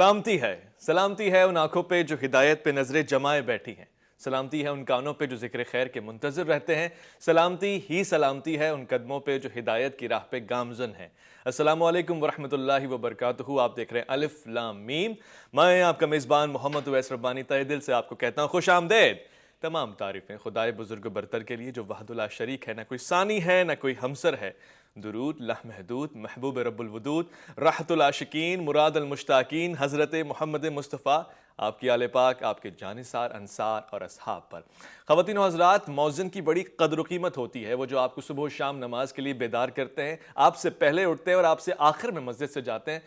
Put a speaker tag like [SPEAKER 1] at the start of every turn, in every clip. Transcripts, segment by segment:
[SPEAKER 1] سلامتی ہے ان آنکھوں پہ جو ہدایت پہ نظریں جمائے بیٹھی ہیں، سلامتی ہے ان کانوں پہ جو ذکر خیر کے منتظر رہتے ہیں، سلامتی ہے ان قدموں پہ جو ہدایت کی راہ پہ گامزن ہیں۔ السلام علیکم ورحمۃ اللہ وبرکاتہ۔ آپ دیکھ رہے ہیں الف لام میم۔ میں آپ کا میزبان محمد اویس ربانی تہہ دل سے آپ کو کہتا ہوں خوش آمدید۔ تمام تعریفیں خدائے بزرگ و برتر کے لیے جو وحدہ لا شریک ہے، نہ کوئی ثانی ہے نہ کوئی ہمسر ہے۔ درود لامحدود محبوب رب الودود راحت العاشقین مراد المشتاقین حضرت محمد مصطفیٰ، آپ کی آل پاک، آپ کے جانثار انصار اور اصحاب پر۔ خواتین و حضرات، مؤذن کی بڑی قدر و قیمت ہوتی ہے، وہ جو آپ کو صبح و شام نماز کے لیے بیدار کرتے ہیں، آپ سے پہلے اٹھتے ہیں اور آپ سے آخر میں مسجد سے جاتے ہیں،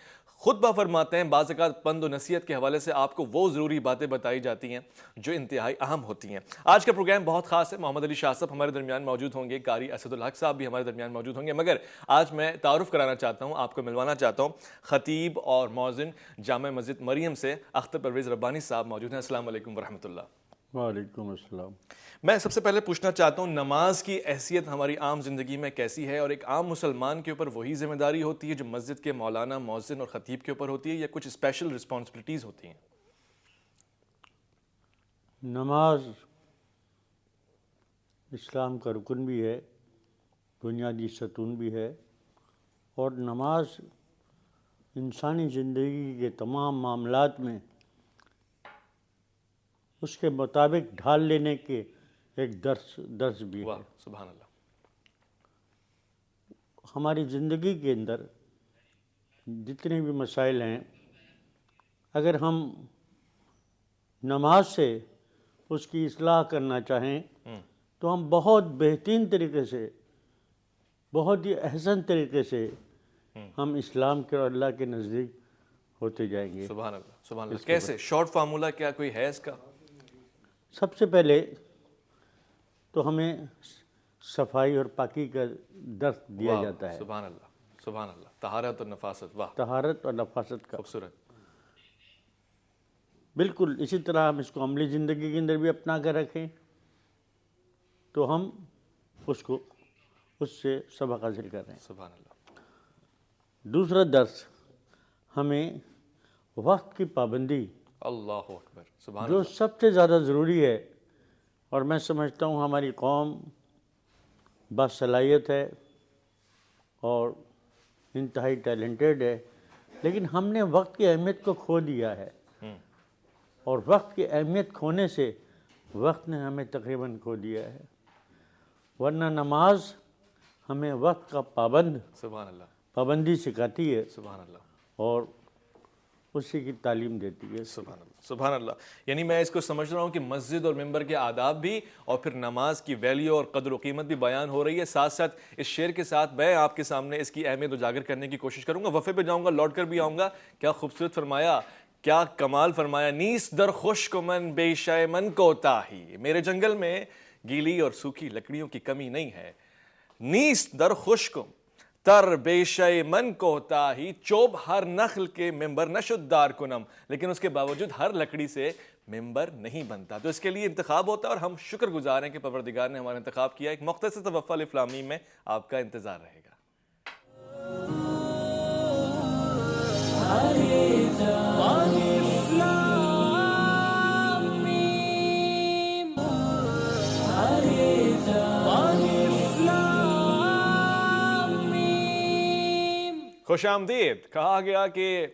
[SPEAKER 1] خطبہ فرماتے ہیں، بعض اوقات پند و نصیحت کے حوالے سے آپ کو وہ ضروری باتیں بتائی جاتی ہیں جو انتہائی اہم ہوتی ہیں۔ آج کا پروگرام بہت خاص ہے۔ محمد علی شاہ صاحب ہمارے درمیان موجود ہوں گے، قاری اسد الحق صاحب بھی ہمارے درمیان موجود ہوں گے، مگر آج میں تعارف کرانا چاہتا ہوں، آپ کو ملوانا چاہتا ہوں خطیب اور مؤذن جامع مسجد مریم سے اختر پرویز ربانی صاحب موجود ہیں۔ السلام علیکم ورحمۃ اللہ۔
[SPEAKER 2] وعلیکم السلام۔
[SPEAKER 1] میں سب سے پہلے پوچھنا چاہتا ہوں، نماز کی حیثیت ہماری عام زندگی میں کیسی ہے، اور ایک عام مسلمان کے اوپر وہی ذمہ داری ہوتی ہے جو مسجد کے مولانا، مؤذن اور خطیب کے اوپر ہوتی ہے، یا کچھ اسپیشل رسپانسبلٹیز ہوتی ہیں؟
[SPEAKER 2] نماز اسلام کا رکن بھی ہے، بنیادی ستون بھی ہے، اور نماز انسانی زندگی کے تمام معاملات میں اس کے مطابق ڈھال لینے کے ایک درس بھی ہے۔
[SPEAKER 1] واہ سبحان اللہ۔
[SPEAKER 2] ہماری زندگی کے اندر جتنے بھی مسائل ہیں، اگر ہم نماز سے اس کی اصلاح کرنا چاہیں تو ہم بہت بہترین طریقے سے، بہت ہی احسن طریقے سے ہم اسلام کے اور اللہ کے نزدیک ہوتے جائیں گے۔
[SPEAKER 1] سبحان اللہ سبحان اللہ۔ کیسے؟ شارٹ فارمولہ کیا کوئی ہے اس کا؟
[SPEAKER 2] سب سے پہلے تو ہمیں صفائی اور پاکی کا درس دیا جاتا ہے۔
[SPEAKER 1] سبحان اللہ سبحان اللہ۔ طہارت اور نفاست، واہ
[SPEAKER 2] طہارت اور نفاست کا،
[SPEAKER 1] خوبصورت۔
[SPEAKER 2] بالکل اسی طرح ہم اس کو عملی زندگی کے اندر بھی اپنا کر رکھیں تو ہم اس سے سبق حاصل کر رہے ہیں۔
[SPEAKER 1] سبحان اللہ۔
[SPEAKER 2] دوسرا درس ہمیں وقت کی پابندی،
[SPEAKER 1] اللہ اکبر سبحان
[SPEAKER 2] جو
[SPEAKER 1] اللہ۔
[SPEAKER 2] سب سے زیادہ ضروری ہے، اور میں سمجھتا ہوں ہماری قوم باصلاحیت ہے اور انتہائی ٹیلنٹڈ ہے، لیکن ہم نے وقت کی اہمیت کو کھو دیا ہے، اور وقت کی اہمیت کھونے سے وقت نے ہمیں تقریباً کھو دیا ہے۔ ورنہ نماز ہمیں وقت کا
[SPEAKER 1] سبحان اللہ
[SPEAKER 2] پابندی سکھاتی ہے
[SPEAKER 1] سبحان اللہ
[SPEAKER 2] اور اسی کی تعلیم دیتی ہے۔
[SPEAKER 1] سبحان اللہ سبحان اللہ۔ یعنی میں اس کو سمجھ رہا ہوں کہ مسجد اور ممبر کے آداب بھی، اور پھر نماز کی ویلیو اور قدر و قیمت بھی بیان ہو رہی ہے، ساتھ ساتھ اس شعر کے ساتھ میں آپ کے سامنے اس کی اہمیت اجاگر کرنے کی کوشش کروں گا۔ وفے پہ جاؤں گا، لوٹ کر بھی آؤں گا۔ کیا خوبصورت فرمایا، کیا کمال فرمایا۔ نیس در خشک من بے شے من کوتاہی، میرے جنگل میں گیلی اور سوکھی لکڑیوں کی کمی نہیں ہے۔ نیس در خشک تر بیشے من کوتاہی، چوب ہر نخل کے ممبر نشد دار کنم، لیکن اس کے باوجود ہر لکڑی سے ممبر نہیں بنتا۔ تو اس کے لیے انتخاب ہوتا ہے، اور ہم شکر گزار ہیں کہ پروردگار نے ہمارا انتخاب کیا۔ ایک مختصر سا وقفہ الف لام میم میں آپ کا انتظار رہے گا۔ خوش آمدید۔ کہا گیا کہ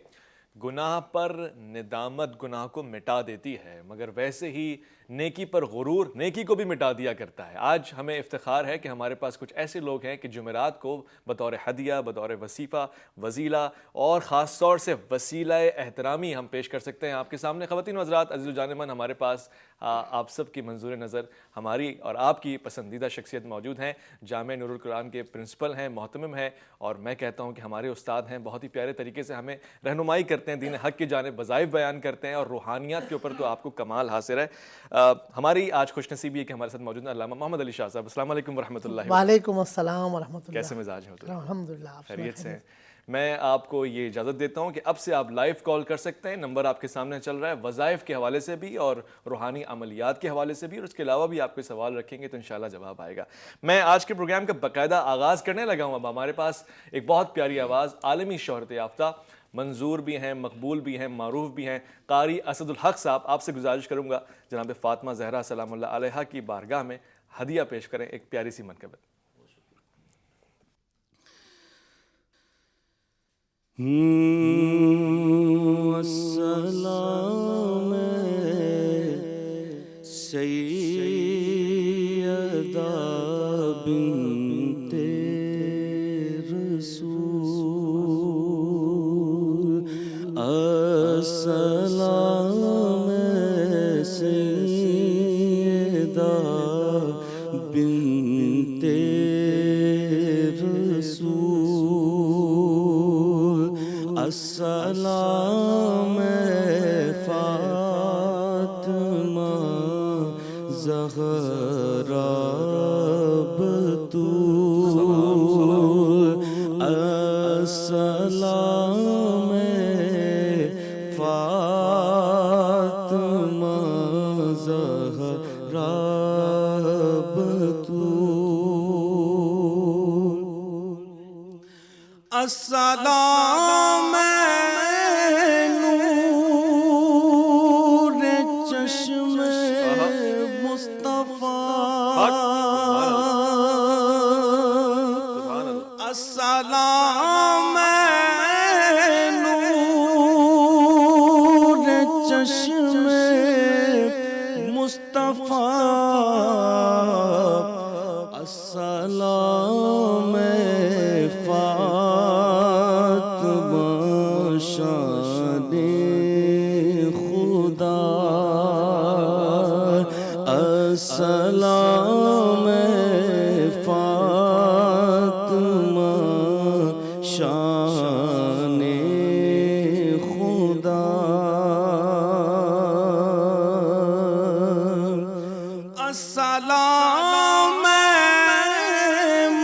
[SPEAKER 1] گناہ پر ندامت گناہ کو مٹا دیتی ہے، مگر ویسے ہی نیکی پر غرور نیکی کو بھی مٹا دیا کرتا ہے۔ آج ہمیں افتخار ہے کہ ہمارے پاس کچھ ایسے لوگ ہیں کہ جمعرات کو بطور ہدیہ، بطور وظیفہ، وسیلہ اور خاص طور سے وسیلہ احترامی ہم پیش کر سکتے ہیں آپ کے سامنے۔ خواتین و حضرات، عزیز و جانمن، ہمارے پاس آپ سب کی منظور نظر ہماری اور آپ کی پسندیدہ شخصیت موجود ہیں۔ جامع نور القرآن کے پرنسپل ہیں، محتمم ہیں، اور میں کہتا ہوں کہ ہمارے استاد ہیں۔ بہت ہی پیارے طریقے سے ہمیں رہنمائی کرتے ہیں، دین حق کی جانب وظائف بیان کرتے ہیں، اور روحانیات کے اوپر تو آپ کو کمال حاصل ہے۔ ہماری آج خوش نصیبی ہے کہ ہمارے ساتھ موجود ہیں علامہ محمد علی شاہ صاحب۔ السلام علیکم ورحمۃ اللہ۔
[SPEAKER 3] وعلیکم السلام ورحمۃ اللہ۔
[SPEAKER 1] کیسے مزاج ہیں؟
[SPEAKER 3] الحمدللہ،
[SPEAKER 1] خیریت سے ہیں؟ میں آپ کو یہ اجازت دیتا ہوں کہ اب سے آپ لائیو کال کر سکتے ہیں. نمبر آپ کے سامنے چل رہا ہے. وظائف کے حوالے سے بھی اور روحانی عملیات کے حوالے سے بھی, اور اس کے علاوہ بھی آپ کوئی سوال رکھیں گے تو انشاءاللہ جواب آئے گا. میں آج کے پروگرام کا باقاعدہ آغاز کرنے لگا ہوں. اب ہمارے پاس ایک بہت پیاری آواز, عالمی شہرت یافتہ, منظور بھی ہیں, مقبول بھی ہیں, معروف بھی ہیں, قاری اسد الحق صاحب. آپ سے گزارش کروں گا جناب فاطمہ زہرا سلام اللہ علیہا کی بارگاہ میں ہدیہ پیش کریں, ایک پیاری سی منقبت.
[SPEAKER 3] السلام سیدہ بنت رسول, السلام سیدہ بنت رسول, السلام فاطمہ زہرا بتول, السلام فاطمہ زہرا بتول, السلام نور چشم مصطفیٰ, السلام نور چشم مصطفیٰ, السلام فاطمہ شان خدا, السلام فاطمہ شان خدا, السلام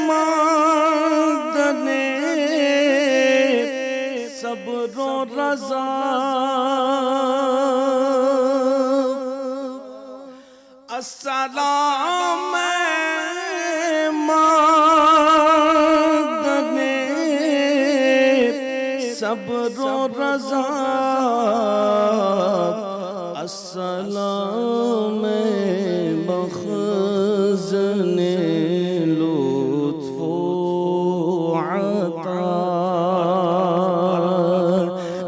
[SPEAKER 3] مادن صبر و رضا, السلام مادن صبر و رضا, السلام مخزن لطف و عطا,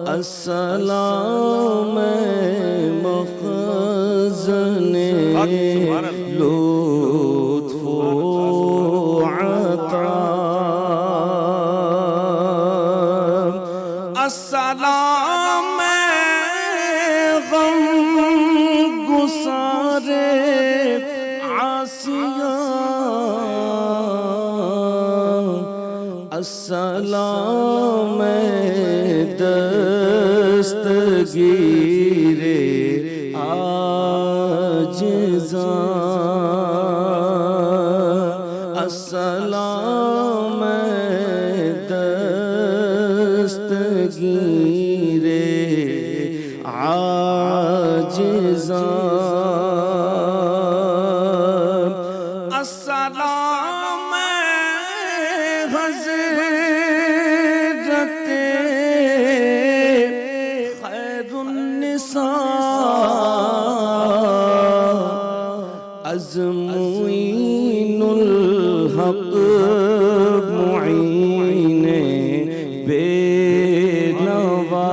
[SPEAKER 3] السلام مخزن لطف و عطا, السلام غم گسار عاصیان, السلام دستگیر عاجزان, السلام دستگیر عاجزان, السلام حضرت خیر النساء, معین الحق معین بے نوا,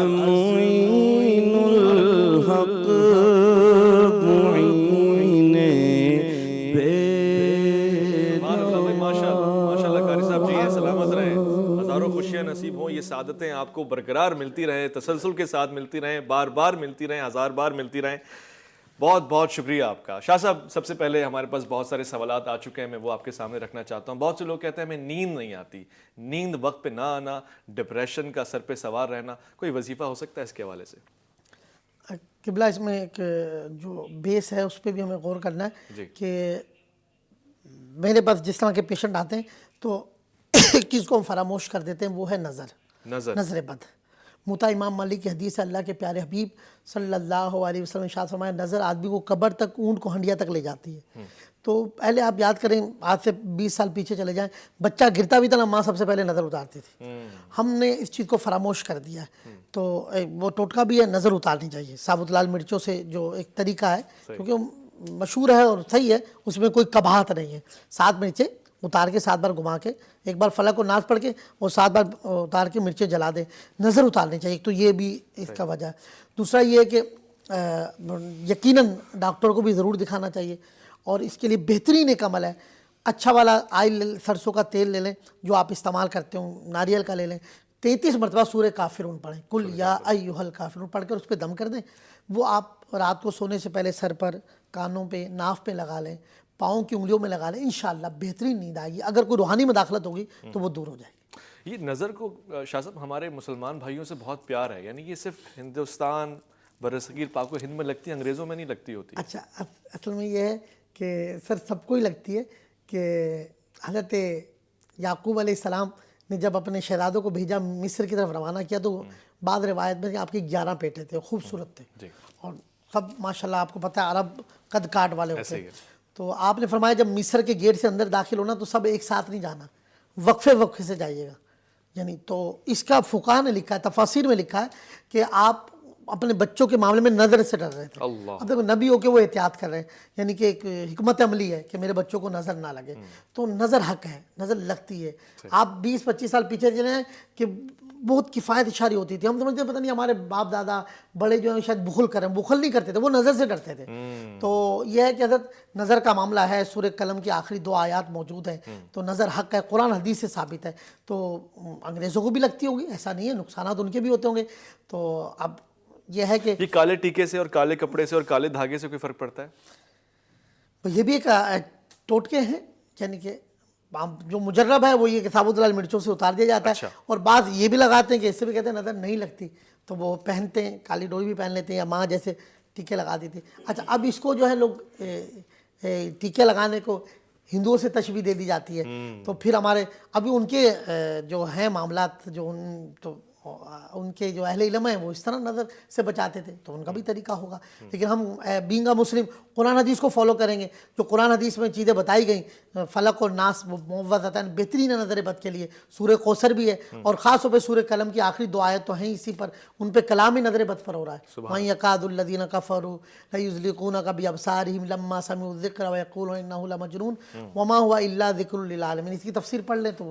[SPEAKER 3] معین الحق معین بے نوا.
[SPEAKER 1] ماشاءاللہ قاری صاحب جی, سلامت رہیں, ہزاروں خوشیاں نصیب ہوں, یہ سعادتیں آپ کو برقرار ملتی رہیں, تسلسل کے ساتھ ملتی رہیں, بار بار ملتی رہیں, ہزار بار ملتی رہیں. بہت بہت شکریہ آپ کا. شاہ صاحب, سب سے پہلے ہمارے پاس بہت سارے سوالات آ چکے ہیں, میں وہ آپ کے سامنے رکھنا چاہتا ہوں. بہت سے لوگ کہتے ہیں ہمیں نیند نہیں آتی, نیند وقت پہ نہ آنا, ڈپریشن کا سر پہ سوار رہنا, کوئی وظیفہ ہو سکتا ہے اس کے حوالے سے؟
[SPEAKER 4] قبلہ اس میں ایک جو بیس ہے اس پہ بھی ہمیں غور کرنا ہے کہ میرے پاس جس طرح کے پیشنٹ آتے ہیں تو کس کو ہم فراموش کر دیتے ہیں، وہ ہے نظر بد. موطا امام مالک کی حدیث ہے، اللہ کے پیارے حبیب صلی اللہ علیہ وسلم ارشاد فرمایا نظر آدمی کو قبر تک، اونٹ کو ہنڈیا تک لے جاتی ہے. تو پہلے آپ یاد کریں، آج سے 20 سال پیچھے چلے جائیں، بچہ گرتا بھی تھا نا، ماں سب سے پہلے نظر اتارتی تھی. ہم نے اس چیز کو فراموش کر دیا ہے. تو وہ ٹوٹکا بھی ہے، نظر اتارنی چاہیے. ثابت لال مرچوں سے جو ایک طریقہ ہے، کیونکہ وہ مشہور ہے اور صحیح ہے، اس میں کوئی قباحت نہیں ہے. 7 مرچیں اتار کے 7 بار گھما کے، ایک بار فلق و ناس پڑھ کے اور 7 بار اتار کے مرچیں جلا دیں. نظر اتارنی چاہیے. تو یہ بھی اس کا وجہ ہے. دوسرا یہ ہے کہ یقیناً ڈاکٹر کو بھی ضرور دکھانا چاہیے، اور اس کے لیے بہترین ایک عمل ہے، اچھا والا آئل، سرسوں کا تیل لے لیں جو آپ استعمال کرتے ہوں، ناریل کا لے لیں، 33 مرتبہ سورہ کافرون پڑھیں، کل یا ایھا الکافرون پڑھ کر اس پہ دم کر دیں. وہ آپ رات کو سونے سے پہلے سر پر، کانوں پہ، ناف پہ لگا لیں، پاؤں کی انگلیوں میں لگا لیں، انشاءاللہ بہترین نیند آئے گی. اگر کوئی روحانی مداخلت ہوگی تو وہ دور ہو جائے گی.
[SPEAKER 1] یہ نظر کو شاہ صاحب ہمارے مسلمان بھائیوں سے بہت پیار ہے، یعنی یہ صرف ہندوستان، برصغیر پاک و ہند میں لگتی ہے، انگریزوں میں نہیں لگتی ہوتی.
[SPEAKER 4] اچھا، اصل میں یہ ہے کہ سر سب کو ہی لگتی ہے کہ حضرت یعقوب علیہ السلام نے جب اپنے شہزادوں کو بھیجا، مصر کی طرف روانہ کیا، تو بعض روایت میں کہ آپ کی 11 بیٹے تھے، خوبصورت تھے، اور سب ماشاءاللہ آپ کو پتہ ہے عرب قد کاٹ والے ہوتے ہیں. تو آپ نے فرمایا جب مصر کے گیٹ سے اندر داخل ہونا تو سب ایک ساتھ نہیں جانا، وقفے سے جائیے گا. یعنی تو اس کا فقہاء نے لکھا ہے، تفاسیر میں لکھا ہے کہ آپ اپنے بچوں کے معاملے میں نظر سے ڈر رہے تھے. اب دیکھو نبی ہو کے وہ احتیاط کر رہے ہیں، یعنی کہ ایک حکمت عملی ہے کہ میرے بچوں کو نظر نہ لگے. تو نظر حق ہے، نظر لگتی ہے. آپ 20-25 سال پیچھے چلے ہیں کہ بہت کفایت اشاری ہوتی تھی. ہم سمجھتے ہیں پتہ نہیں ہمارے باپ دادا بڑے جو ہیں شاید بخل کریں، بخل نہیں کرتے تھے، وہ نظر سے ڈرتے تھے. تو یہ ہے کہ حضرت نظر کا معاملہ ہے. سورہ قلم کی آخری 2 آیات موجود ہیں. تو نظر حق ہے، قرآن حدیث سے ثابت ہے. تو انگریزوں کو بھی لگتی ہوگی، ایسا نہیں ہے، نقصانات ان کے بھی ہوتے ہوں گے. تو اب یہ ہے کہ
[SPEAKER 1] یہ کالے ٹیکے سے اور کالے کپڑے سے اور کالے دھاگے سے کوئی فرق پڑتا ہے؟
[SPEAKER 4] یہ بھی ایک ٹوٹکے ہیں، یعنی کہ جو مجرب ہے وہ یہ کہ ثابت لال مرچوں سے اتار دیا جاتا ہے. اور بعض یہ بھی لگاتے ہیں کہ اس سے بھی کہتے ہیں نظر نہیں لگتی، تو وہ پہنتے ہیں، کالی ڈوری بھی پہن لیتے ہیں، یا ماں جیسے ٹیکے لگا دیتے. اچھا، اب اس کو جو ہے لوگ ٹیکے لگانے کو ہندوؤں سے تشبیہ دے دی جاتی ہے. تو پھر ہمارے ابھی ان کے جو ہیں معاملات، جو ان کے جو اہل علم ہیں وہ اس طرح نظر سے بچاتے تھے، تو ان کا بھی طریقہ ہوگا. لیکن ہم بینگ اے مسلم قرآن حدیث کو فالو کریں گے. جو قرآن حدیث میں چیزیں بتائی گئیں، فلق اور ناس وہ موضحتاً بہترین ہے نظر بد کے لیے. سورہ کوثر بھی ہے، اور خاص طور پہ سورہ قلم کی آخری 2 آیت تو ہیں اسی پر، ان پہ کلام ہی نظر بد پر ہو رہا ہے. وَإِن يَكَادُ الَّذِينَ كَفَرُوا لَيُزْلِقُونَكَ بِأَبْصَارِهِمْ لَمَّا سَمِعُوا الذِّكْرَ وَيَقُولُونَ إِنَّهُ لَمَجْنُونٌ وَمَا هُوَ إِلَّا ذِكْرٌ لِّلْعَالَمِينَ. اس کی تفسیر پڑھ لیں تو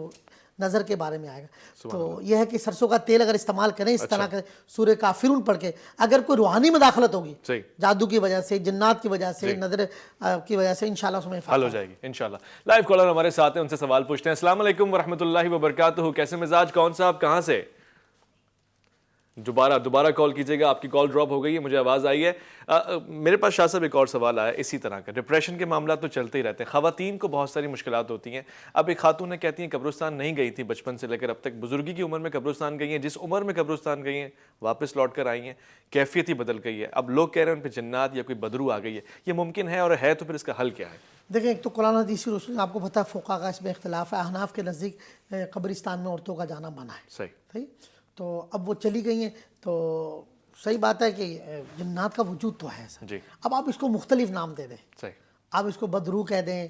[SPEAKER 4] نظر کے بارے میں آئے گا. تو یہ ہے کہ سرسوں کا تیل اگر استعمال کریں اس طرح کے سورہ کافرون پڑھ کے، اگر کوئی روحانی مداخلت ہوگی جادو کی وجہ سے، جنات کی وجہ سے، نظر کی وجہ سے، انشاءاللہ اس میں
[SPEAKER 1] حل ہو جائے گی انشاءاللہ. لائیو کالر ہمارے ساتھ ہیں، ان سے سوال پوچھتے ہیں. السلام علیکم ورحمۃ اللہ وبرکاتہ. کیسے مزاج؟ کون صاحب کہاں سے؟ دوبارہ کال کیجئے گا. آپ کی کال ڈراپ ہو گئی ہے، مجھے آواز آئی ہے. میرے پاس شاہ صاحب ایک اور سوال آیا اسی طرح کا. ڈپریشن کے معاملات تو چلتے ہی رہتے ہیں، خواتین کو بہت ساری مشکلات ہوتی ہیں. اب ایک خاتون نے کہتی ہیں قبرستان نہیں گئی تھی بچپن سے لے کر اب تک، بزرگی کی عمر میں قبرستان گئی ہیں، جس عمر میں قبرستان گئی ہیں واپس لوٹ کر آئی ہیں، کیفیت ہی بدل گئی ہے. اب لوگ کہہ رہے ہیں ان پہ جنات یا کوئی بدرو آ گئی ہے. یہ ممکن ہے؟ اور ہے تو پھر اس کا حل کیا ہے؟
[SPEAKER 4] دیکھیں، ایک تو قرآن حدیث کی روشنی آپ کو پتہ ہے فقہاء کا اس میں اختلاف ہے. احناف کے نزدیک قبرستان میں عورتوں کا جانا منع ہے. صحیح. تو اب وہ چلی گئی ہیں تو صحیح بات ہے کہ جنات کا وجود تو ہے سر. اب آپ اس کو مختلف نام دے دیں، آپ اس کو بدرو کہہ دیں،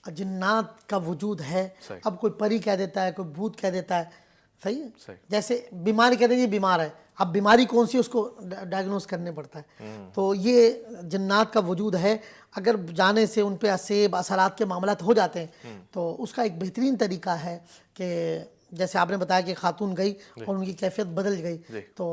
[SPEAKER 4] جنات کا وجود ہے. اب کوئی پری کہہ دیتا ہے، کوئی بھوت کہہ دیتا ہے. صحیح ہے. جیسے بیماری کہتے ہیں یہ بیمار ہے، اب بیماری کون سی اس کو ڈائگنوز کرنے پڑتا ہے. تو یہ جنات کا وجود ہے. اگر جانے سے ان پہ اسیب اثرات کے معاملات ہو جاتے ہیں تو اس کا ایک بہترین طریقہ ہے کہ جیسے آپ نے بتایا کہ خاتون گئی اور ان کی کیفیت بدل گئی، تو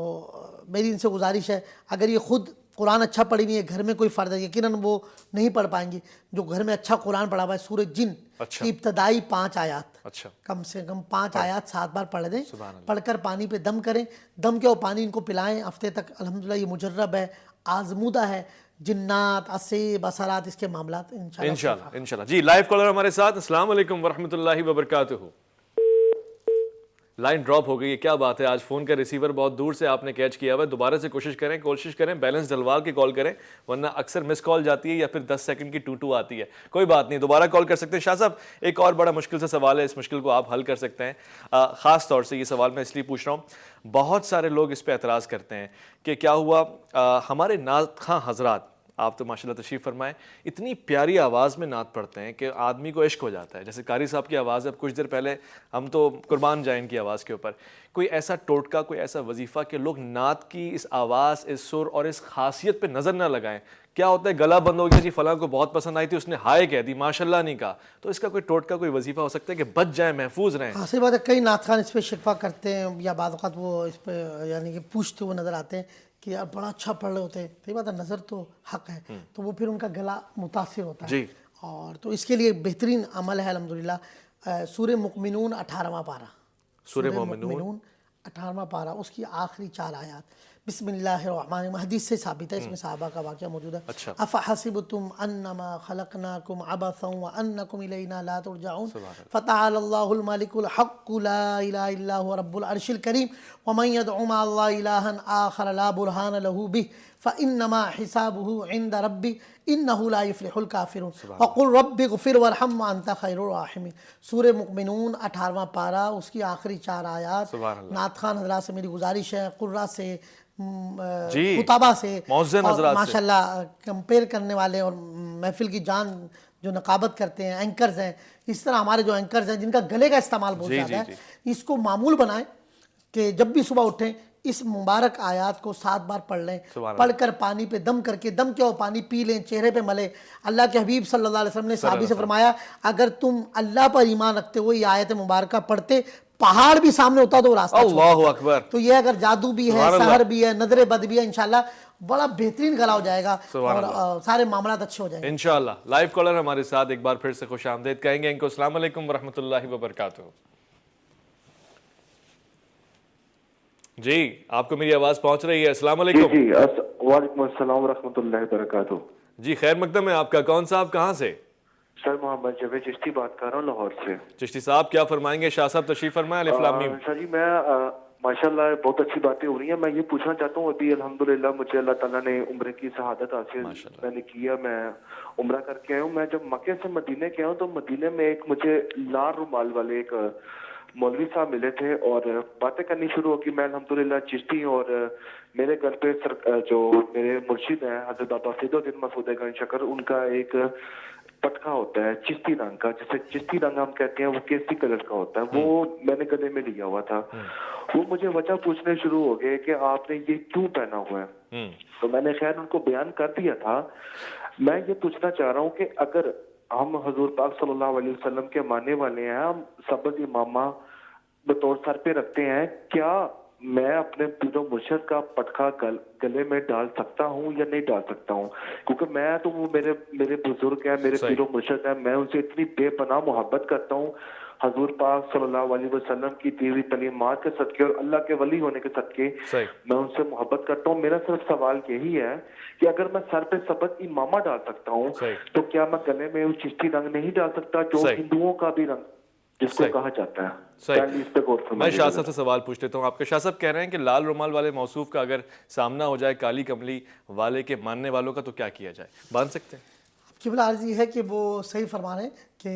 [SPEAKER 4] میری ان سے گزارش ہے اگر یہ خود قرآن اچھا پڑھی ہوئی ہے، گھر میں کوئی فرد ہے، یقیناً وہ نہیں پڑھ پائیں گی. جو گھر میں اچھا قرآن پڑھا ہوا ہے، سورہ جن کی ابتدائی 5 آیات، کم سے کم 5 آیات 7 بار پڑھ دیں، پڑھ کر پانی پہ دم کریں. دم کے وہ پانی ان کو پلائیں ہفتے تک. الحمدللہ یہ مجرب ہے، آزمودہ ہے. جنات، اسیب، اثرات، اس کے معاملات انشاءاللہ.
[SPEAKER 1] جی لائیو کالر ہمارے ساتھ. السلام علیکم ورحمۃ اللہ وبرکاتہ. لائن ڈراپ ہو گئی ہے, کیا بات ہے, آج فون کا ریسیور بہت دور سے آپ نے کیچ کیا ہوا ہے. دوبارہ سے کوشش کریں بیلنس ڈلوال کے کال کریں, ورنہ اکثر مس کال جاتی ہے یا پھر 10 سیکنڈ کی ٹو آتی ہے. کوئی بات نہیں, دوبارہ کال کر سکتے ہیں. شاہ صاحب ایک اور بڑا مشکل سا سوال ہے, اس مشکل کو آپ حل کر سکتے ہیں. خاص طور سے یہ سوال میں اس لیے پوچھ رہا ہوں, بہت سارے لوگ اس پہ اعتراض کرتے ہیں کہ کیا ہوا, ہمارے نعت خواں حضرات, آپ تو ماشاءاللہ تشریف فرمائیں, اتنی پیاری آواز میں نعت پڑھتے ہیں کہ آدمی کو عشق ہو جاتا ہے. جیسے قاری صاحب کی آواز ہے, اب کچھ دیر پہلے ہم تو قربان جائیں ان کی آواز کے اوپر. کوئی ایسا ٹوٹکا, کوئی ایسا وظیفہ کہ لوگ نعت کی اس آواز, اس سر اور اس خاصیت پہ نظر نہ لگائیں. کیا ہوتا ہے, گلا بند ہو گیا جی, فلاں کو بہت پسند آئی تھی, اس نے ہائے کہہ دی, ماشاءاللہ نہیں کہا, تو اس کا کوئی ٹوٹکا, کوئی وظیفہ ہو سکتا ہے کہ بچ جائیں, محفوظ رہیں؟
[SPEAKER 4] ہاں صحیح بات ہے. کئی نعت خوان اس پہ شکوہ کرتے ہیں یا بعض اوقات وہ اس پہ یعنی کہ پوچھتے ہوئے نظر آتے ہیں کہ یار بڑا اچھا پڑھ رہے ہوتے ہیں. صحیح بات ہے, نظر تو حق ہے, تو وہ پھر ان کا گلا متاثر ہوتا ہے. اور تو اس کے لیے بہترین عمل ہے الحمدللہ, سورہ مؤمنون 18واں پارہ,
[SPEAKER 1] سورہ مومنون
[SPEAKER 4] 18واں پارہ, اس کی آخری 4 آیات. بسم اللہ الرحمن الرحیم, حدیث سے ثابت ہے, اس میں صحابہ کا واقعہ موجود ہے. افحسبتم انما خلقناکم عبثا وانکم الینا لا ترجعون فتعالی اللہ الملک الحق لا الہ الا هو رب العرش الکریم ومن يدع مع اللہ الہا آخر لا برہان له به فانما حسابه عند ربی انه لا يفلح الکافرون وقل رب اغفر وارحم وانت خیر الراحمین. سورہ مؤمنون 18واں پارہ, اس کی آخری 4 آیات. نعت خوان حضرات سے میری گزارش ہے, قراء سے, خطابہ سے, ماشاءاللہ کمپیئر کرنے والے اور محفل کی جان جو نقابت کرتے ہیں, اینکرز ہیں, اس طرح ہمارے جو اینکرز ہیں جن کا گلے کا استعمال بہت زیادہ ہے, اس کو معمول بنائیں کہ جب بھی صبح اٹھیں اس مبارک آیات کو 7 بار پڑھ لیں, پڑھ کر پانی پہ دم کر کے, دم کیا ہو, پانی پی لیں, چہرے پہ ملیں. اللہ کے حبیب صلی اللہ علیہ وسلم نے صحابی سے فرمایا, اگر تم اللہ پر ایمان رکھتے ہوئے یہ آیت مبارکہ پڑھتے, پہاڑ بھی سامنے ہوتا تو وہ راستہ
[SPEAKER 1] اللہ اکبر.
[SPEAKER 4] تو یہ اگر جادو بھی ہے, سحر بھی ہے, نظر بد بھی ہے, انشاءاللہ بڑا بہترین گلا ہو جائے گا اور سارے معاملات اچھے ہو جائیں گے
[SPEAKER 1] انشاءاللہ. لائیو کالر ہمارے ساتھ, ایک بار پھر سے خوش آمدید کہیں گے ان کو. السلام علیکم ورحمۃ اللہ وبرکاتہ. جی آپ کو میری آواز پہنچ رہی ہے؟ السلام علیکم.
[SPEAKER 5] جی وعلیکم السلام ورحمۃ اللہ وبرکاتہ.
[SPEAKER 1] جی خیر مقدم ہے آپ کا. کون صاحب کہاں سے؟
[SPEAKER 5] سر محمد جاوید چشتی بات کر رہا ہوں لاہور سے.
[SPEAKER 1] چشتی صاحب کیا فرمائیں گے؟ شاہ صاحب تشریف فرمائیں. الف لام میم.
[SPEAKER 5] سر جی میں ماشاءاللہ بہت اچھی باتیں ہو رہی ہیں. میں یہ پوچھنا چاہتا ہوں, ابھی الحمدللہ مجھے اللہ تعالیٰ نے عمرے کی شہادت حاصل میں نے کیا, میں عمرہ کر کے آیا ہوں. میں جب مکے سے مدینے کے آیا ہوں تو مدینے میں ایک مجھے لال رومال والے ایک مولوی صاحب ملے تھے اور باتیں کرنی شروع ہو گئی. میں الحمدللہ چشتی ہوں اور میرے گھر پہ جو میرے مرشد ہیں حضرت بابا فید الدین مسعود گنج شکر, ان کا ایک پٹکا ہوتا ہے چشتی رنگ کا, جسے چشتی رنگ ہم کہتے ہیں, وہ کیسری کلر کا ہوتا ہے, وہ میں نے گلے میں لیا ہوا تھا. وہ مجھے وجہ پوچھنے شروع ہو گئے کہ آپ نے یہ کیوں پہنا ہوا ہے. تو میں نے خیر ان کو بیان کر دیا تھا. میں یہ پوچھنا چاہ رہا ہوں کہ اگر ہم حضور پاک صلی اللہ علیہ وسلم کے ماننے والے ہیں, ہم سبز امامہ بطور سر پہ رکھتے ہیں, کیا میں اپنے پیر و مرشد کا پٹخا گلے میں ڈال سکتا ہوں یا نہیں ڈال سکتا ہوں؟ کیونکہ میں تو وہ میرے بزرگ ہیں, میرے پیر و مرشد ہیں, میں ان سے اتنی بے پناہ محبت کرتا ہوں حضور پاک صلی اللہ علیہ وسلم کی دی ہوئی تعلیمات کے صدقے اور اللہ کے ولی ہونے کے صدقے میں ان سے محبت کرتا ہوں. میرا صرف سوال یہی ہے کہ اگر میں سر پہ سبز امامہ ڈال سکتا ہوں تو کیا میں گلے میں وہ چشتی رنگ نہیں ڈال سکتا جو ہندوؤں کا بھی رنگ جس کو کہا جاتا ہے؟
[SPEAKER 1] میں شاہ صاحب سے سوال پوچھ لیتا ہوں آپ کے. شاہ صاحب کہہ رہے ہیں کہ لال رومال والے موصوف کا اگر سامنا ہو جائے کالی کملی والے کے ماننے والوں کا تو کیا کیا جائے؟ باندھ سکتے ہیں؟
[SPEAKER 4] قبلہ عرض یہ ہے کہ وہ صحیح فرما رہے ہیں کہ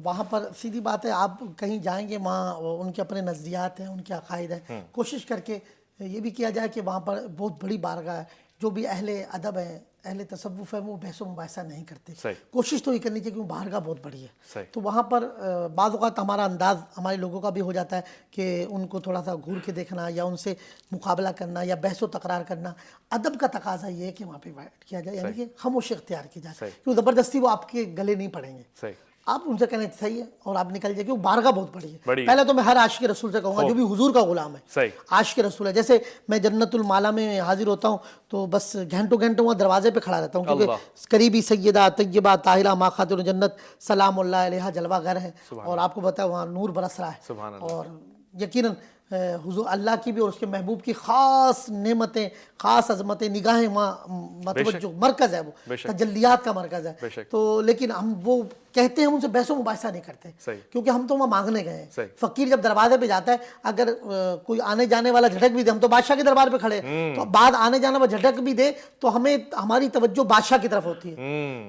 [SPEAKER 4] وہاں پر سیدھی بات ہے, آپ کہیں جائیں گے وہاں ان کے اپنے نظریات ہیں, ان کے عقائد ہیں, کوشش کر کے یہ بھی کیا جائے کہ وہاں پر بہت بڑی بارگاہ ہے, جو بھی اہل ادب ہیں, اہل تصوف ہے, وہ بحث و مباحثہ نہیں کرتے. کوشش تو یہ کرنی چاہیے کیونکہ بارگاہ بہت بڑی ہے. تو وہاں پر بعض اوقات ہمارا انداز ہمارے لوگوں کا بھی ہو جاتا ہے کہ ان کو تھوڑا سا گھور کے دیکھنا یا ان سے مقابلہ کرنا یا بحث و تکرار کرنا. ادب کا تقاضا یہ ہے کہ وہاں پہ بیٹھ کیا جائے, یعنی کہ خاموشی اختیار کی جائے, کیوں زبردستی وہ آپ کے گلے نہیں پڑیں گے. آپ ان سے کہنے صحیح ہے اور آپ نکل جائے کہ وہ بارگاہ بہت بڑی ہے. پہلے تو میں ہر عاشق رسول سے کہوں گا جو بھی حضور کا غلام ہے, عاشق رسول ہے. جیسے میں جنت المالا میں حاضر ہوتا ہوں تو بس گھنٹوں وہاں دروازے پہ کھڑا رہتا ہوں, کیونکہ قریبی سیدہ طیبہ طاہرہ ماں خاتون جنت سلام اللہ علیہا جلوہ گر ہے, اور آپ کو پتہ ہے وہاں نور برس رہا ہے, اور یقیناً حضور اللہ کی بھی اور اس کے محبوب کی خاص نعمتیں، خاص عظمتیں، نگاہیں وہاں متوجہ مرکز ہے، وہ تجلیات کا مرکز ہے. تو لیکن ہم وہ کہتے ہیں ان سے بحث و مباحثہ نہیں کرتے کیونکہ ہم تو وہاں مانگنے گئے ہیں. فقیر جب دروازے پہ جاتا ہے اگر کوئی آنے جانے والا جھٹک بھی دے، ہم تو بادشاہ کے دربار پہ کھڑے تو بعد آنے جانے والا جھٹک بھی دے تو ہمیں ہماری توجہ بادشاہ کی طرف ہوتی ہے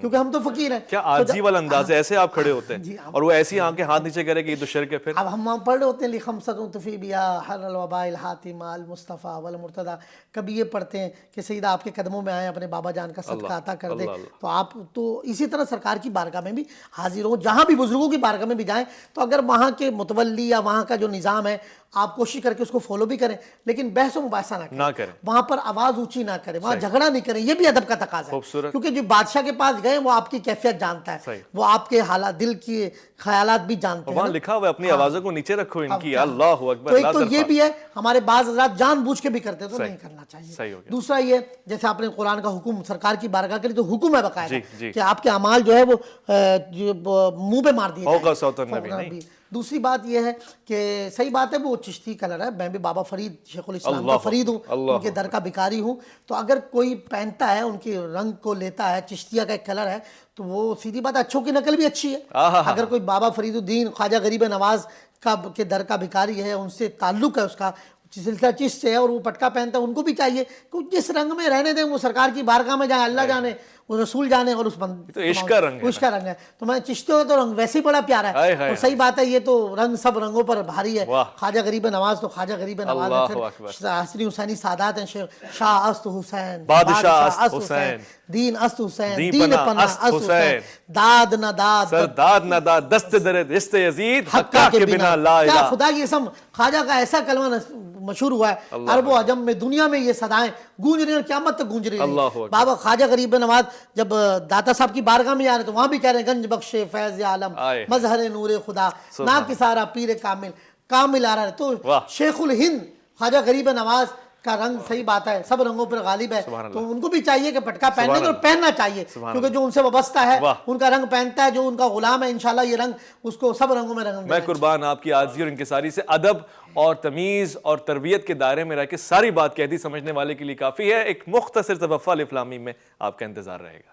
[SPEAKER 4] کیونکہ ہم تو فقیر ہیں.
[SPEAKER 1] کیا عاجزی والا انداز ہے، ایسے آپ کھڑے ہوتے ہیں اور وہ ایسی آنکھیں ہاتھ نیچے کرے کہ یہ تو شرک ہے. پھر
[SPEAKER 4] اب ہم وہاں پڑھ رہے ہوتے ہیں لِخَمْسَةٌ تُفِي بِهَا حَرَّ الْوَبَاءِ الْحَاتِمَ الْمُصْطَفَى وَالْمُرْتَضَى. کبھی یہ پڑھتے ہیں کہ سیدہ آپ کے قدموں میں آئیں، اپنے بابا جان کا صدقہ عطا کر دیں. تو آپ تو اسی طرح سرکار کی بارگاہ میں بھی حاضر ہوں، جہاں بھی بزرگوں کی بارگاہ میں بھی جائیں تو اگر وہاں کے متولی یا وہاں کا جو نظام ہے آپ کوشش کر کے اس کو فالو بھی کریں لیکن بحث و مباحثہ نہ کریں، وہاں پر آواز اونچی نہ کریں، وہاں جھگڑا نہیں کریں. یہ بھی ادب کا تقاضا ہے کیونکہ جو بادشاہ کے پاس گئے وہ آپ کی کیفیت جانتا ہے، وہ آپ کے حالات دل کی خیالات بھی جانتے ہیں.
[SPEAKER 1] وہاں لکھا ہوا ہے اپنی آوازوں کو نیچے رکھو ان کی. اللہ اکبر.
[SPEAKER 4] تو ایک تو یہ بھی ہے، ہمارے بعض حضرات جان بوجھ کے بھی کرتے تو نہیں کرنا چاہیے. دوسرا یہ جیسے آپ نے قرآن کا حکم سرکار کی بارگاہ کے لیے تو حکم ہے باقاعدہ کہ آپ کے اعمال جو ہے وہ منہ پہ مار دیے. دوسری بات یہ ہے کہ صحیح بات ہے وہ چشتی کلر ہے، میں بھی بابا فرید شیخ الاسلام کا فرید ہوں، ان کے در کا بھکاری ہوں. تو اگر کوئی پہنتا ہے ان کے رنگ کو لیتا ہے، چشتیہ کا ایک کلر ہے تو وہ سیدھی بات ہے اچھوں کی نقل بھی اچھی ہے. اگر کوئی بابا فرید الدین خواجہ غریب نواز کے در کا بھکاری ہے، ان سے تعلق ہے، اس کا سلسلہ چشت سے ہے اور وہ پٹکا پہنتا ہے، ان کو بھی چاہیے کہ جس رنگ میں رہنے دیں، وہ سرکار کی بارگاہ میں جائیں، اللہ جانے، وہ رسول جانے. اور اس
[SPEAKER 1] تو عشق کا رنگ
[SPEAKER 4] ہے. تو میں چشتے ہو تو رنگ ویسے ہی بڑا پیارا ہے. اور صحیح بات ہے یہ تو رنگ سب رنگوں پر بھاری ہے. خواجہ غریب نواز تو خواجہ غریب نواز ہے، حسنی حسینی سادات ہیں، شاہ است حسین، بادشاہ است حسین، دین است حسین، دین پناہ است حسین، داد نہ داد
[SPEAKER 1] سرداد نہ داد، دست در دست یزید، حقہ کے بنا لا الہ.
[SPEAKER 4] کیا خدا کی قسم خواجہ کا ایسا کلمہ مشہور ہوا ہے عرب و عجم میں، دنیا میں یہ صدائیں گونج رہی ہیں اور قیامت تک گونج رہی ہیں. بابا خواجہ غریب نواز جب داتا صاحب کی بارگاہ میں جا رہے تو وہاں بھی کہہ رہے ہیں گنج بخش فیض عالم مظہر نور خدا نا کسارا پیر کامل آ رہا ہے. تو شیخ الہند خواجہ غریب نواز کا رنگ صحیح بات ہے سب رنگوں پر غالب ہے. تو ان کو بھی چاہیے کہ پٹکا پہننے اور پہننا چاہیے کیونکہ جو ان سے وابستہ ہے ان کا رنگ پہنتا ہے، جو ان کا غلام ہے انشاءاللہ یہ رنگ اس کو سب رنگوں میں رنگ.
[SPEAKER 1] میں قربان آپ کی عاجزی اور انکساری سے. ادب اور تمیز اور تربیت کے دائرے میں رہ کے ساری بات کہہ دی، سمجھنے والے کے لیے کافی ہے. ایک مختصر توفیٰ الف لام میم میں آپ کا انتظار رہے گا.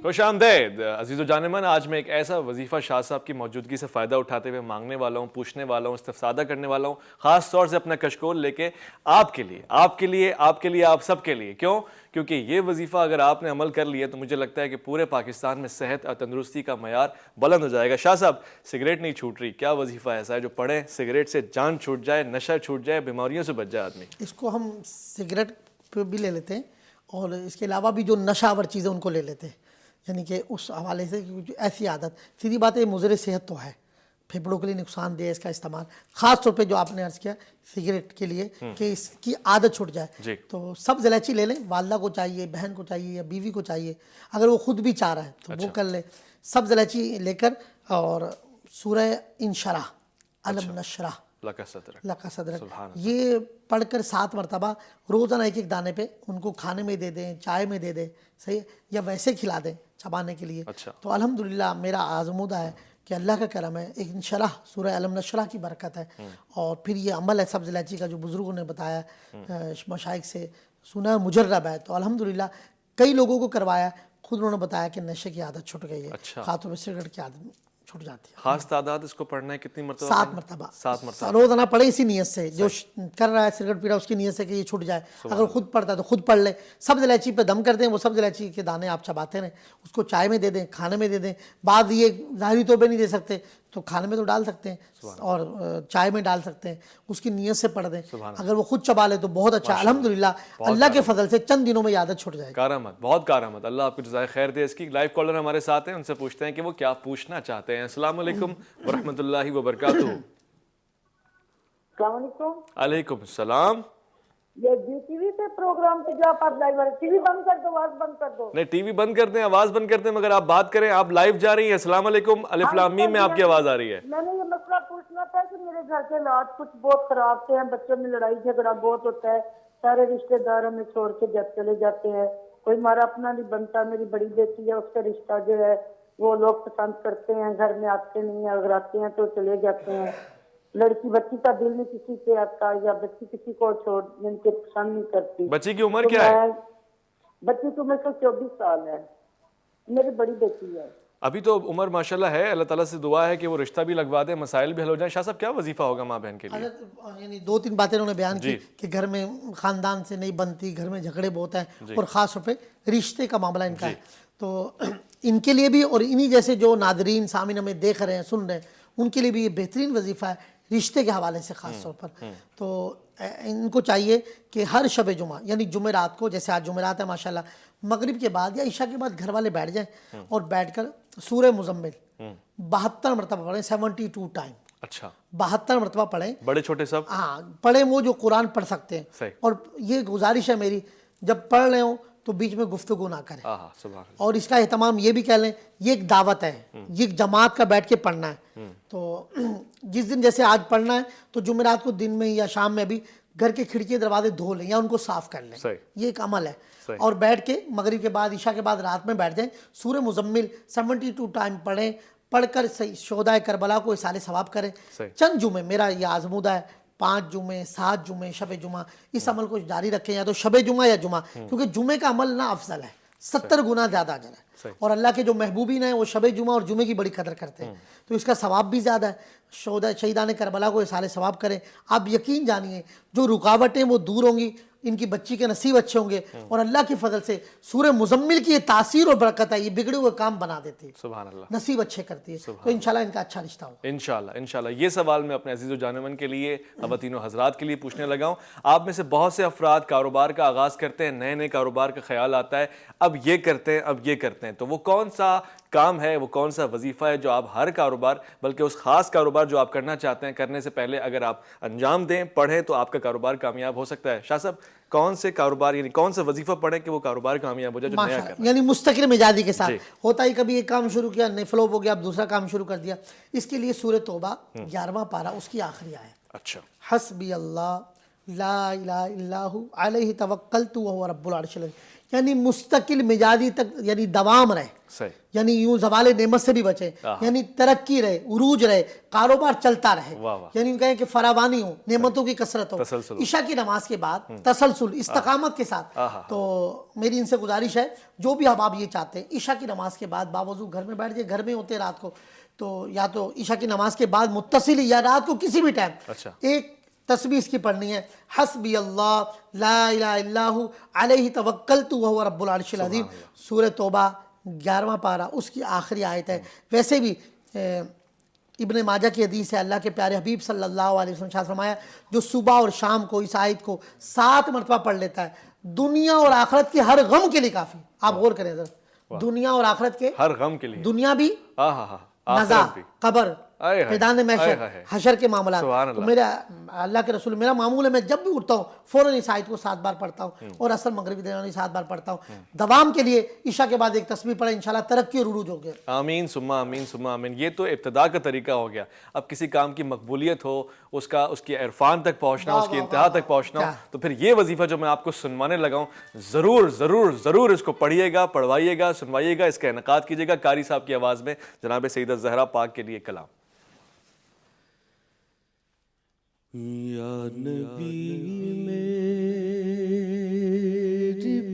[SPEAKER 1] خوش آمدید عزیز و جانمن. آج میں ایک ایسا وظیفہ شاہ صاحب کی موجودگی سے فائدہ اٹھاتے ہوئے مانگنے والا ہوں، پوچھنے والا ہوں، استفسادہ کرنے والا ہوں، خاص طور سے اپنا کشکول لے کے آپ کے لیے، آپ سب کے لیے. کیوں؟ کیونکہ یہ وظیفہ اگر آپ نے عمل کر لیا تو مجھے لگتا ہے کہ پورے پاکستان میں صحت اور تندرستی کا معیار بلند ہو جائے گا. شاہ صاحب سگریٹ نہیں چھوٹ رہی، کیا وظیفہ ایسا ہے جو پڑھیں سگریٹ سے جان چھوٹ جائے، نشہ چھوٹ جائے، بیماریوں سے بچ جائے آدمی؟
[SPEAKER 4] اس کو ہم سگریٹ پہ بھی لے لیتے ہیں اور اس کے علاوہ بھی جو نشہ آور چیزیں ان کو لے لیتے ہیں، یعنی کہ اس حوالے سے ایسی عادت سیدھی بات ہے مضر صحت تو ہے، پھیپھڑوں کے لیے نقصان دہ اس کا استعمال، خاص طور پہ جو آپ نے عرض کیا سگریٹ کے لیے کہ اس کی عادت چھوٹ جائے. تو سبز الائچی لے لیں، والدہ کو چاہیے، بہن کو چاہیے یا بیوی کو چاہیے، اگر وہ خود بھی چاہ رہا ہے تو وہ کر لے. سبز الائچی لے کر اور سورہ انشرح علم نشرح لک صدرک یہ پڑھ کر 7 مرتبہ روزانہ ایک دانے پہ ان کو کھانے میں دے دیں، چائے میں دے دیں، صحیح، یا ویسے کھلا دیں چبانے کے لیے. تو الحمدللہ میرا آزمودہ ہے کہ اللہ کا کرم ہے، ایک انشرح سورہ علم نشرح کی برکت ہے. اور پھر یہ عمل ہے سبز الائچی کا جو بزرگوں نے بتایا مشائخ سے سنا مجرب ہے. تو الحمدللہ کئی لوگوں کو کروایا، خود انہوں نے بتایا کہ نشے کی عادت چھٹ گئی ہے، خاتون میں سگریٹ کی عادت چھٹ جاتی ہے.
[SPEAKER 1] خاص تعداد اس کو پڑھنا ہے کتنی مرتبہ؟
[SPEAKER 4] 7 مرتبہ. 7 مرتبہ روزانہ پڑھے اسی نیت سے، جو کر رہا ہے سگریٹ پی رہا ہے اس کی نیت سے کہ یہ چھٹ جائے. اگر خود پڑھتا ہے تو خود پڑھ لے. سبز الائچی پہ دم کر دیں، وہ سبز الائچی کے دانے آپ چباتے رہیں، اس کو چائے میں دے دیں، کھانے میں دے دیں. بعض یہ ظاہری طور پہ نہیں دے سکتے تو کھانے میں تو ڈال سکتے ہیں اور چائے میں ڈال سکتے ہیں، اس کی نیت سے پڑھ دیں. اگر وہ خود چبا لے تو بہت اچھا. الحمدللہ اللہ کے فضل سے چند دنوں میں یہ عادت چھٹ جائے گی.
[SPEAKER 1] کارآمد، بہت کارآمد. اللہ آپ کو جزائے خیر دے. اس کی لائیو کالر ہمارے ساتھ ہیں، ان سے پوچھتے ہیں کہ وہ کیا پوچھنا چاہتے ہیں. السلام علیکم ورحمۃ اللہ وبرکاتہ.
[SPEAKER 6] السلام علیکم.
[SPEAKER 1] علیکم السلام.
[SPEAKER 6] یہ جی ٹی وی پہ پروگرام پہ جو آپ لائیو آ رہے ٹی وی بند کر دو، آواز بند کر دو.
[SPEAKER 1] نہیں ٹی وی بند کر دیں، آواز بند کر دیں، مگر آپ بات کریں. آپ لائیو جا رہی ہیں. السلام علیکم. الف لام میم میں آپ کی آواز آ رہی ہے.
[SPEAKER 6] میں نے یہ مسئلہ پوچھنا تھا کہ میرے گھر کے حالات کچھ بہت خراب تھے، بچوں میں لڑائی جھگڑا بہت ہوتا ہے، سارے رشتے دار ہمیں چھوڑ کے جب چلے جاتے ہیں، کوئی ہمارا اپنا نہیں بنتا. میری بڑی بیٹی ہے، اس کا رشتہ جو ہے وہ لوگ پسند کرتے ہیں، گھر میں آتے نہیں ہیں، اگر آتے ہیں تو چلے جاتے ہیں. لڑکی بچی کا دل نہیں کسی پہ آتا، یا بچی کسی کو چھوڑ جن کے پسند نہیں کرتی.
[SPEAKER 1] بچی کی عمر کیا ہے؟
[SPEAKER 6] بچی کی عمر 24 سال ہے، میری بڑی بیٹی ہے.
[SPEAKER 1] ابھی تو عمر ماشاءاللہ ہے. اللہ تعالیٰ سے دعا ہے کہ وہ رشتہ بھی لگوا دیں، مسائل بھی حل ہو جائیں. شاہ صاحب کیا وظیفہ ہوگا ماں بہن کے لیے؟
[SPEAKER 4] یعنی 2-3 باتیں انہوں نے بیان کی کہ گھر میں خاندان سے نہیں بنتی، گھر میں جھگڑے بہت ہیں، اور خاص طور پہ رشتے کا معاملہ ان کا ہے. تو ان کے لیے بھی اور انہی جیسے جو ناظرین سامعین ہمیں دیکھ رہے ہیں، سن رہے ہیں، ان کے لیے بھی یہ بہترین وظیفہ ہے رشتے کے حوالے سے خاص طور پر. تو ان کو چاہیے کہ ہر شب جمعہ یعنی جمعرات کو، جیسے آج جمعرات ہے ماشاءاللہ، مغرب کے بعد یا عشاء کے بعد گھر والے بیٹھ جائیں اور بیٹھ کر سورہ مزمل 72 مرتبہ پڑھیں. 72 ٹائم.
[SPEAKER 1] اچھا
[SPEAKER 4] 72 مرتبہ پڑھیں،
[SPEAKER 1] بڑے چھوٹے سب؟
[SPEAKER 4] ہاں پڑھیں، وہ جو قرآن پڑھ سکتے ہیں.
[SPEAKER 1] صحیح.
[SPEAKER 4] اور یہ گزارش ہے میری، جب پڑھ رہے ہوں تو بیچ میں گفتگو نہ کریں.
[SPEAKER 1] سبحان اللہ.
[SPEAKER 4] اور اس کا اہتمام یہ بھی کہہ لیں، یہ ایک دعوت ہے، یہ ایک جماعت کا بیٹھ کے پڑھنا ہے. تو جس دن جیسے آج پڑھنا ہے تو جمعرات کو دن میں یا شام میں بھی گھر کے کھڑکی دروازے دھو لیں یا ان کو صاف کر لیں. یہ ایک عمل ہے. اور بیٹھ کے مغرب کے بعد عشاء کے بعد رات میں بیٹھ جائیں، سورہ مزمل 72 ٹائم پڑھیں. پڑھ کر شہدائے کربلا کو اصال ثواب کریں. چند جمعے میرا یہ آزمودہ ہے، 5 جمعے 7 جمعے شب جمعہ، اس عمل کو جاری رکھیں، یا تو شب جمعہ یا جمعہ، کیونکہ جمعے کا عمل نہ افضل ہے، 70 گنا زیادہ اجر ہے. اور اللہ کے جو محبوبین ہیں وہ شب جمعہ اور جمعے کی بڑی قدر کرتے ہیں، تو اس کا ثواب بھی زیادہ ہے. شہیدان کربلا کو اصال ثواب کریں. آپ یقین جانیے جو رکاوٹیں وہ دور ہوں گی، ان کی بچی کے نصیب اچھے ہوں گے، اور اللہ کی فضل سے سورہ مزمل کی یہ تاثیر اور برکت ہے، یہ بگڑے ہوئے کام بنا دیتی ہے،
[SPEAKER 1] سبحان اللہ،
[SPEAKER 4] نصیب اچھے کرتی ہے. تو انشاءاللہ ان کا اچھا رشتہ ہوگا
[SPEAKER 1] انشاءاللہ. یہ سوال میں اپنے عزیز و جانمن کے لیے، خواتین و حضرات کے لیے پوچھنے لگا ہوں. آپ میں سے بہت سے افراد کاروبار کا آغاز کرتے ہیں، نئے نئے کاروبار کا خیال آتا ہے، اب یہ کرتے ہیں اب یہ کرتے ہیں. تو وہ کون سا کام ہے، وہ کون سا وظیفہ ہے جو آپ ہر کاروبار، بلکہ اس خاص کاروبار جو آپ کرنا چاہتے ہیں، کرنے سے پہلے اگر آپ انجام دیں، پڑھیں، تو آپ کا کاروبار کامیاب ہو سکتا ہے؟ شاہ صاحب کون سے کاروبار، یعنی کون سا وظیفہ پڑھیں کہ وہ کاروبار کامیاب ہو جائے جو نیا کرنا؟
[SPEAKER 4] یعنی مستقل مزاجی کے ساتھ ہوتا ہی، کبھی ایک کام شروع کیا فلوپ ہو گیا، اب دوسرا کام شروع کر دیا. اس کے لیے سورہ توبہ 11واں پارہ اس کی آخری آیت.
[SPEAKER 1] اچھا.
[SPEAKER 4] حسبی اللہ لا الہ الا ہو علیہ توکلت وہو رب العرش العظیم. یعنی مستقل مزاجی تک، یعنی دوام رہے، یعنی یوں زوال نعمت سے بھی بچے، یعنی ترقی رہے، عروج رہے، کاروبار چلتا رہے، یعنی کہیں کہ فراوانی ہو، نعمتوں کی کثرت ہو. عشاء کی نماز کے بعد تسلسل استقامت کے ساتھ. تو میری ان سے گزارش ہے، جو بھی آپ یہ چاہتے ہیں، عشاء کی نماز کے بعد باوضو گھر میں بیٹھ جائے، گھر میں ہوتے رات کو، تو یا تو عشاء کی نماز کے بعد متصل یا رات کو کسی بھی ٹائم ایک تسبیح اس کی پڑھنی ہے، حسبی اللہ لا الہ الا ہو علیہ توکلت وہو رب العرش العظیم. سورہ توبہ 11واں پارہ اس کی آخری آیت ہے. ویسے بھی ابن ماجہ کی حدیث ہے، اللہ کے پیارے حبیب صلی اللہ علیہ وسلم شاہ فرمایا جو صبح اور شام کو اس آیت کو 7 مرتبہ پڑھ لیتا ہے، دنیا اور آخرت کے ہر غم کے لیے کافی. آپ غور کریں ذرا، دنیا اور آخرت کے
[SPEAKER 1] ہر غم کے لیے،
[SPEAKER 4] دنیا بھی، نزا، قبر، میدان محشر، حشر کے معاملات. تو میرا اللہ کے رسول، میرا معمول ہے میں جب بھی اٹھتا ہوں فوراً اس آیت کو 7 بار پڑھتا ہوں، اور اصل مغربی درمیانی 7 بار پڑھتا ہوں. دوام کے لیے عشاء کے بعد ایک تسبیح پڑھیں، انشاءاللہ ترقی اور عروج ہوگا.
[SPEAKER 1] آمین ثم آمین ثم آمین. یہ تو ابتدا کا طریقہ ہو گیا. اب کسی کام کی مقبولیت ہو، اس کی عرفان تک پہنچنا، اس کی انتہا تک پہنچنا ہو، تو پھر یہ وظیفہ جو میں آپ کو سنوانے لگا ہوں، ضرور ضرور ضرور اس کو پڑھیے گا، پڑھوائیے گا، سنوائیے گا، اس کا انعقاد کیجیے گا. قاری صاحب کی آواز میں جناب سیدہ زہرا پاک کے لیے کلام.
[SPEAKER 3] یا نبی میری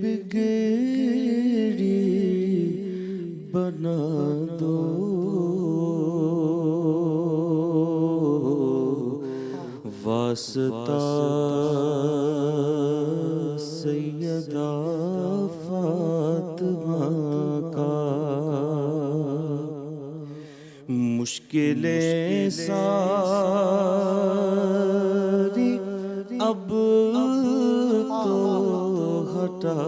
[SPEAKER 3] بگڑی بنا دو، واسطہ سیدہ فاطمہ کا، مشکلیں ساری اب تو ہٹا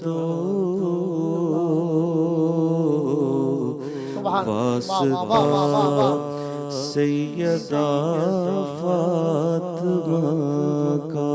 [SPEAKER 3] دو، واسطہ سیدہ فاطمہ کا.